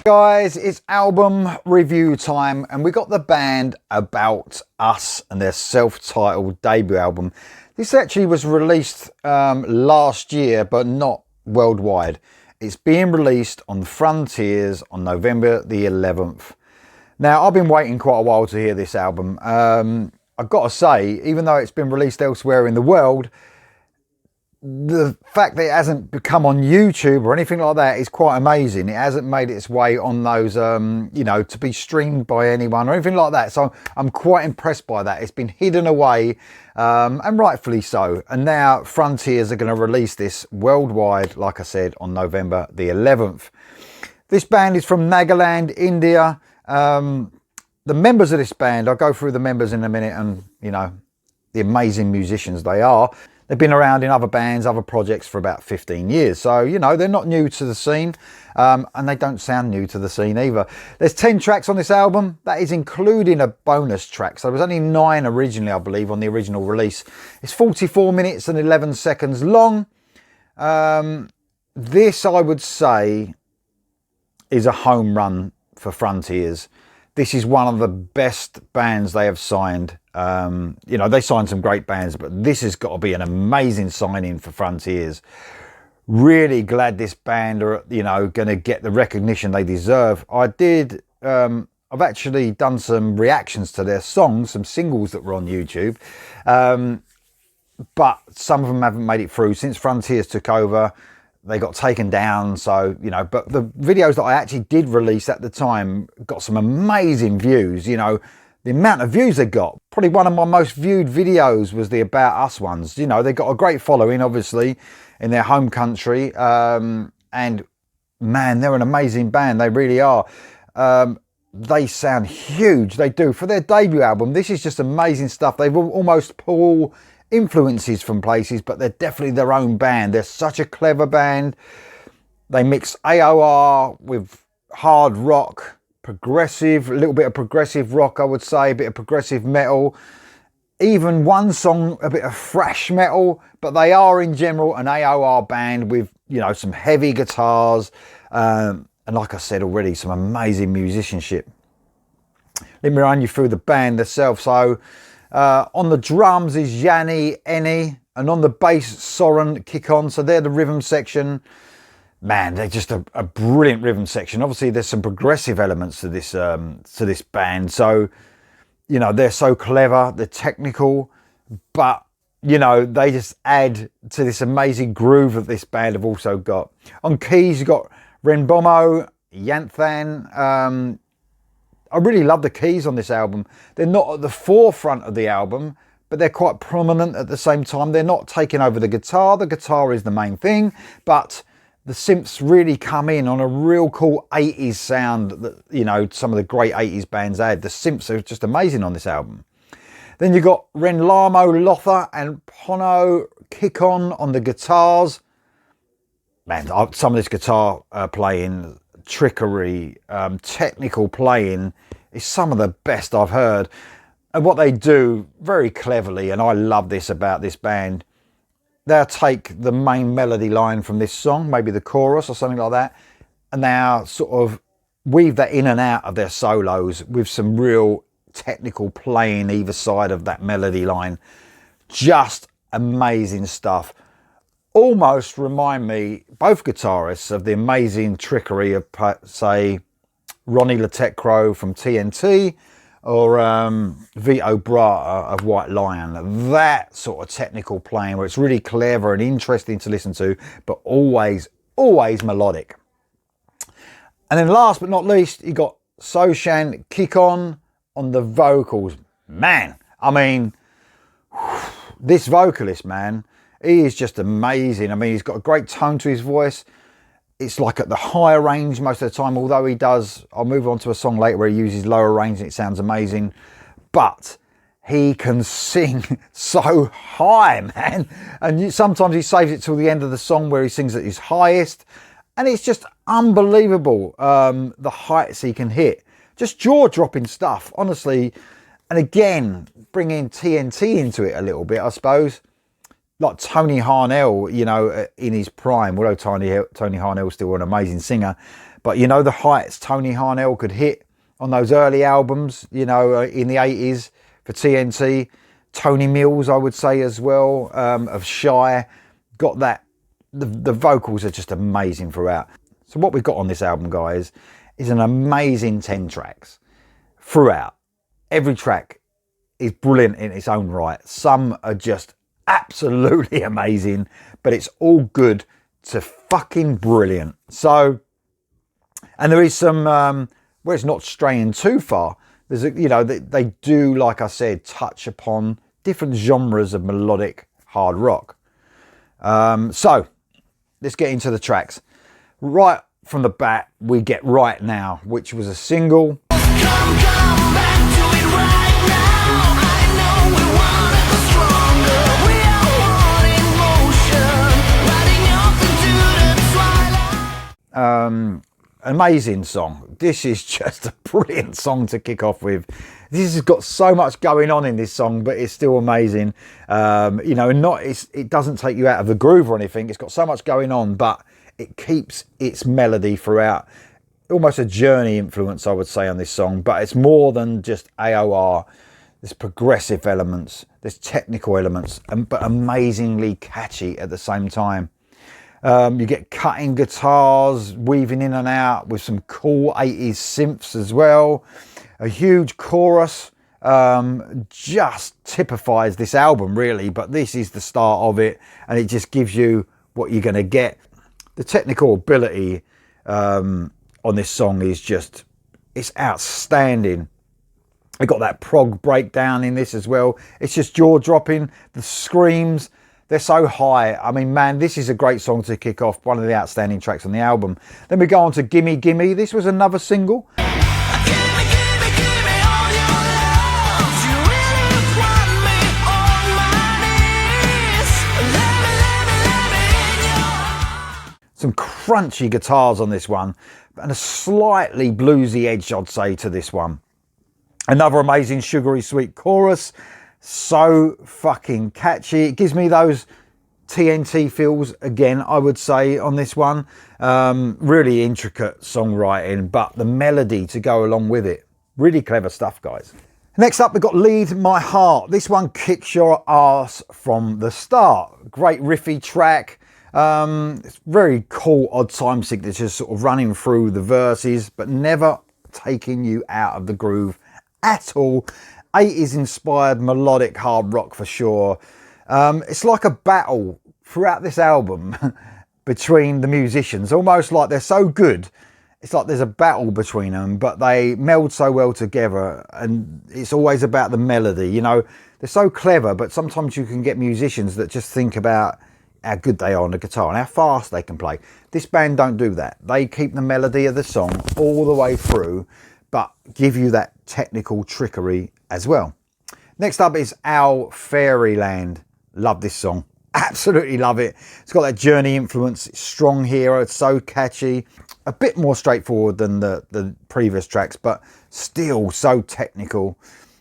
Guys, it's album review time, and we got the band About Us and their self-titled debut album. This actually was released last year, but not worldwide. It's being released on Frontiers on November the 11th. Now, I've been waiting quite a while to hear this album. I've got to say, even though it's been released elsewhere in the world, the fact that it hasn't come on YouTube or anything like that is quite amazing. It hasn't made its way on those, you know, to be streamed by anyone or anything like that. So I'm quite impressed by that. It's been hidden away, and rightfully so. And now Frontiers are going to release this worldwide, like I said, on November the 11th. This band is from Nagaland, India. The members of this band, I'll go through the members in a minute, and, you know, the amazing musicians they are. They've been around in other bands, other projects for about 15 years. So, you know, they're not new to the scene, and they don't sound new to the scene either. There's 10 tracks on this album. That is including a bonus track. So there was only 9 originally, I believe, on the original release. It's 44 minutes and 11 seconds long. This, I would say, is a home run for Frontiers. This is one of the best bands they have signed. You know, they signed some great bands, but this has got to be an amazing signing for Frontiers. Really glad this band are, you know, going to get the recognition they deserve. I've actually done some reactions to their songs, some singles that were on YouTube, but some of them haven't made it through since Frontiers took over. They got taken down, so, you know, but the videos that I actually did release at the time got some amazing views. You know, the amount of views they got, probably one of my most viewed videos was the About Us ones. You know, they got a great following, obviously, in their home country, and man, they're an amazing band. They really are. They sound huge. They do. For their debut album, this is just amazing stuff. They've almost pulled influences from places, but they're definitely their own band. They're such a clever band. They mix AOR with hard rock, progressive, a little bit of progressive rock, I would say, a bit of progressive metal, even one song a bit of thrash metal, but they are in general an AOR band with, you know, some heavy guitars, and like I said already, some amazing musicianship. Let me run you through the band themselves. So on the drums is Yanni Eni, and on the bass Soren Kikon. So they're the rhythm section. Man, they're just a brilliant rhythm section. Obviously, there's some progressive elements to this band. So, you know, they're so clever, they're technical, but, you know, they just add to this amazing groove that this band have also got. On keys, you've got Renbomo, Yanthan. I really love the keys on this album. They're not at the forefront of the album, but they're quite prominent at the same time. They're not taking over the guitar. The guitar is the main thing, but the synths really come in on a real cool 80s sound that, you know, some of the great 80s bands had. The synths are just amazing on this album. Then you've got Renlamo Lotha and Pono Kikon on the guitars. Man, some of this guitar playing, trickery, technical playing is some of the best I've heard. And what they do very cleverly, and I love this about this band, they'll take the main melody line from this song, maybe the chorus or something like that, and they'll sort of weave that in and out of their solos with some real technical playing either side of that melody line. Just amazing stuff. Almost remind me, both guitarists, of the amazing trickery of, say, Ronnie Latecro from TNT or Vito Bratta of White Lion. That sort of technical playing where it's really clever and interesting to listen to, but always melodic. And then last but not least, you got Soshan Kikon on the vocals. Man, I mean, this vocalist, man, he is just amazing. I mean, he's got a great tone to his voice. It's like at the higher range most of the time, although he does, I'll move on to a song later where he uses lower range and it sounds amazing. But he can sing so high, man. And sometimes he saves it till the end of the song where he sings at his highest. And it's just unbelievable, the heights he can hit. Just jaw-dropping stuff, honestly. And again, bringing TNT into it a little bit, I suppose. Like Tony Harnell, you know, in his prime, although Tony Harnell's still an amazing singer. But you know, the heights Tony Harnell could hit on those early albums, you know, in the 80s for TNT. Tony Mills, I would say as well, of Shy, got that. The vocals are just amazing throughout. So what we've got on this album, guys, is an amazing 10 tracks throughout. Every track is brilliant in its own right. Some are just absolutely amazing, but it's all good to fucking brilliant. So, and there is some where it's not straying too far. There's a, you know, they do, like I said, touch upon different genres of melodic hard rock. So let's get into the tracks. Right from the bat, we get Right Now, which was a single. Come back to it right now. I know we wanna go stronger. We are wanting motion, riding off into the twilight. Amazing song. This is just a brilliant song to kick off with. This has got so much going on in this song, but it's still amazing. You know, it doesn't take you out of the groove or anything. It's got so much going on, but it keeps its melody throughout. Almost a Journey influence, I would say, on this song, but it's more than just AOR. There's progressive elements, there's technical elements, but amazingly catchy at the same time. You get cutting guitars, weaving in and out with some cool 80s synths as well. A huge chorus, just typifies this album really, but this is the start of it, and it just gives you what you're going to get. The technical ability on this song is just, it's outstanding. I got that prog breakdown in this as well. It's just jaw-dropping. The screams, they're so high. I mean, man, this is a great song to kick off. One of the outstanding tracks on the album. Then we go on to Gimme Gimme. This was another single. Some crunchy guitars on this one, and a slightly bluesy edge, I'd say, to this one. Another amazing sugary sweet chorus. So fucking catchy. It gives me those TNT feels again, I would say, on this one. Really intricate songwriting, but the melody to go along with it. Really clever stuff, guys. Next up, we've got Lead My Heart. This one kicks your ass from the start. Great riffy track. It's very cool odd time signatures sort of running through the verses, but never taking you out of the groove at all. 80s inspired melodic hard rock for sure. It's like a battle throughout this album between the musicians, almost like they're so good. It's like there's a battle between them, but they meld so well together, and it's always about the melody. You know, they're so clever, but sometimes you can get musicians that just think about how good they are on the guitar and how fast they can play. This band don't do that. They keep the melody of the song all the way through, but give you that technical trickery as well. Next up is Our Fairyland. Love this song. Absolutely love it. It's got that Journey influence. It's strong here. It's so catchy. A bit more straightforward than the previous tracks, but still so technical.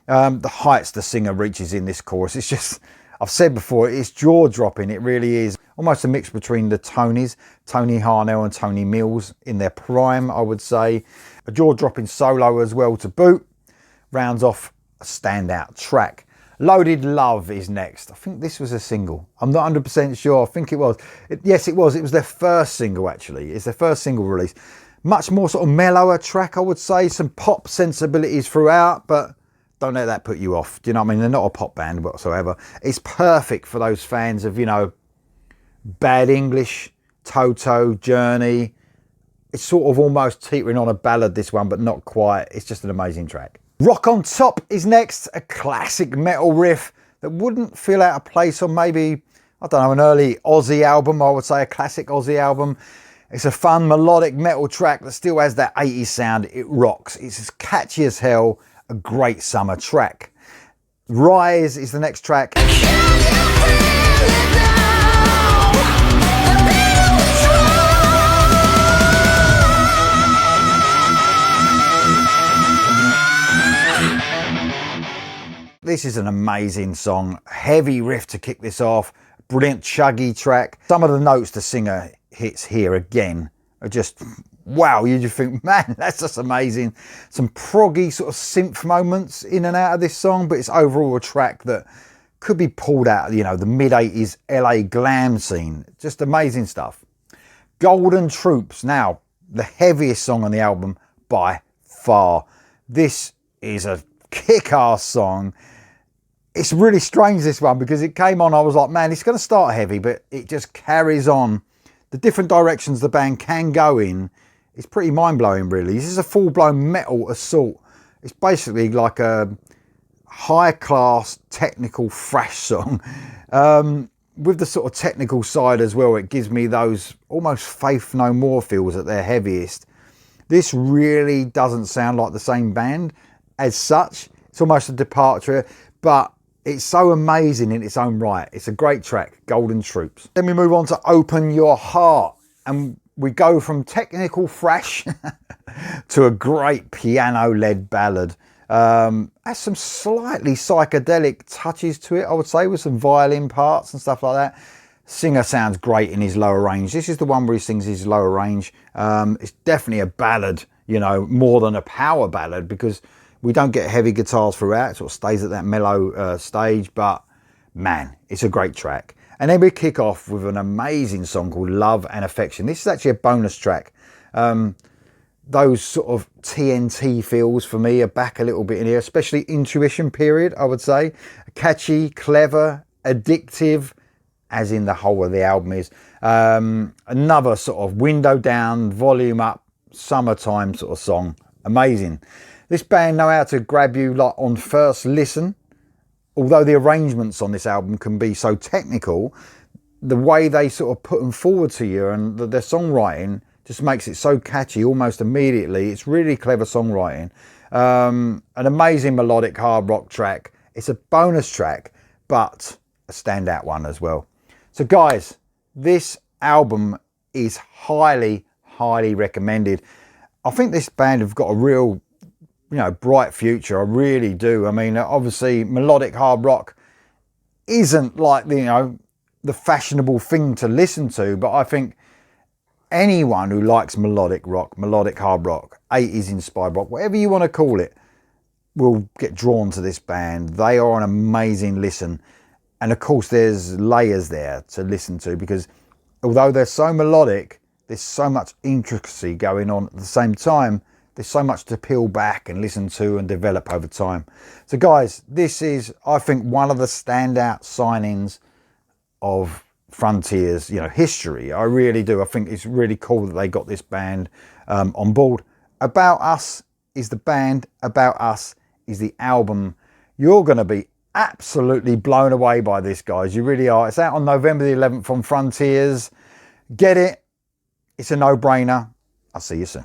The heights the singer reaches in this chorus, it's just, I've said before, it's jaw-dropping. It really is. Almost a mix between the Tonys, Tony Harnell and Tony Mills in their prime, I would say. A jaw-dropping solo as well to boot. Rounds off a standout track. Loaded Love is next. I think this was a single. I'm not 100% sure. I think it was. Yes, it was. It was their first single, actually. It's their first single release. Much more sort of mellower track, I would say. Some pop sensibilities throughout, but don't let that put you off. Do you know what I mean? They're not a pop band whatsoever. It's perfect for those fans of, you know, Bad English, Toto, Journey. It's sort of almost teetering on a ballad, this one, but not quite. It's just an amazing track. Rock on Top is next, a classic metal riff that wouldn't feel out of place on maybe, I don't know, an early Aussie album, I would say, a classic Aussie album. It's a fun melodic metal track that still has that 80s sound. It rocks. It's as catchy as hell, a great summer track. Rise is the next track. This is an amazing song, heavy riff to kick this off, brilliant chuggy track. Some of the notes the singer hits here again are just wow, you just think, man, that's just amazing. Some proggy sort of synth moments in and out of this song, but it's overall a track that could be pulled out of, you know, the mid-80s LA glam scene. Just amazing stuff. Golden Troops, now the heaviest song on the album by far. This is a kick-ass song. It's really strange, this one, because it came on, I was like, man, it's going to start heavy, but it just carries on. The different directions the band can go in, it's pretty mind-blowing, really. This is a full-blown metal assault. It's basically like a high-class technical thrash song. With the sort of technical side as well, it gives me those almost Faith No More feels at their heaviest. This really doesn't sound like the same band as such. It's almost a departure, but it's so amazing in its own right. It's a great track, Golden Troops. Then we move on to Open Your Heart, and we go from technical thrash to a great piano-led ballad. Has some slightly psychedelic touches to it, I would say, with some violin parts and stuff like that. Singer sounds great in his lower range. This is the one where he sings his lower range. It's definitely a ballad, you know, more than a power ballad, because we don't get heavy guitars throughout. It sort of stays at that mellow stage, but man, it's a great track. And then we kick off with an amazing song called Love and Affection. This is actually a bonus track. Those sort of TNT feels for me are back a little bit in here, especially Intuition period, I would say. Catchy, clever, addictive, as in the whole of the album is. Another sort of window down, volume up, summertime sort of song. Amazing. This band know how to grab you like on first listen. Although the arrangements on this album can be so technical, the way they sort of put them forward to you and their songwriting just makes it so catchy almost immediately. It's really clever songwriting. An amazing melodic hard rock track. It's a bonus track, but a standout one as well. So guys, this album is highly, highly recommended. I think this band have got a real, you know, bright future. I really do. I mean, obviously melodic hard rock isn't like, you know, the fashionable thing to listen to, but I think anyone who likes melodic rock, melodic hard rock, 80s inspired rock, whatever you want to call it, will get drawn to this band. They are an amazing listen. And of course, there's layers there to listen to, because although they're so melodic, there's so much intricacy going on at the same time. There's so much to peel back and listen to and develop over time. So guys, this is, I think, one of the standout signings of Frontiers, you know, history. I really do. I think it's really cool that they got this band on board. About Us is the band. About Us is the album. You're going to be absolutely blown away by this, guys. You really are. It's out on November the 11th from Frontiers. Get it. It's a no-brainer. I'll see you soon.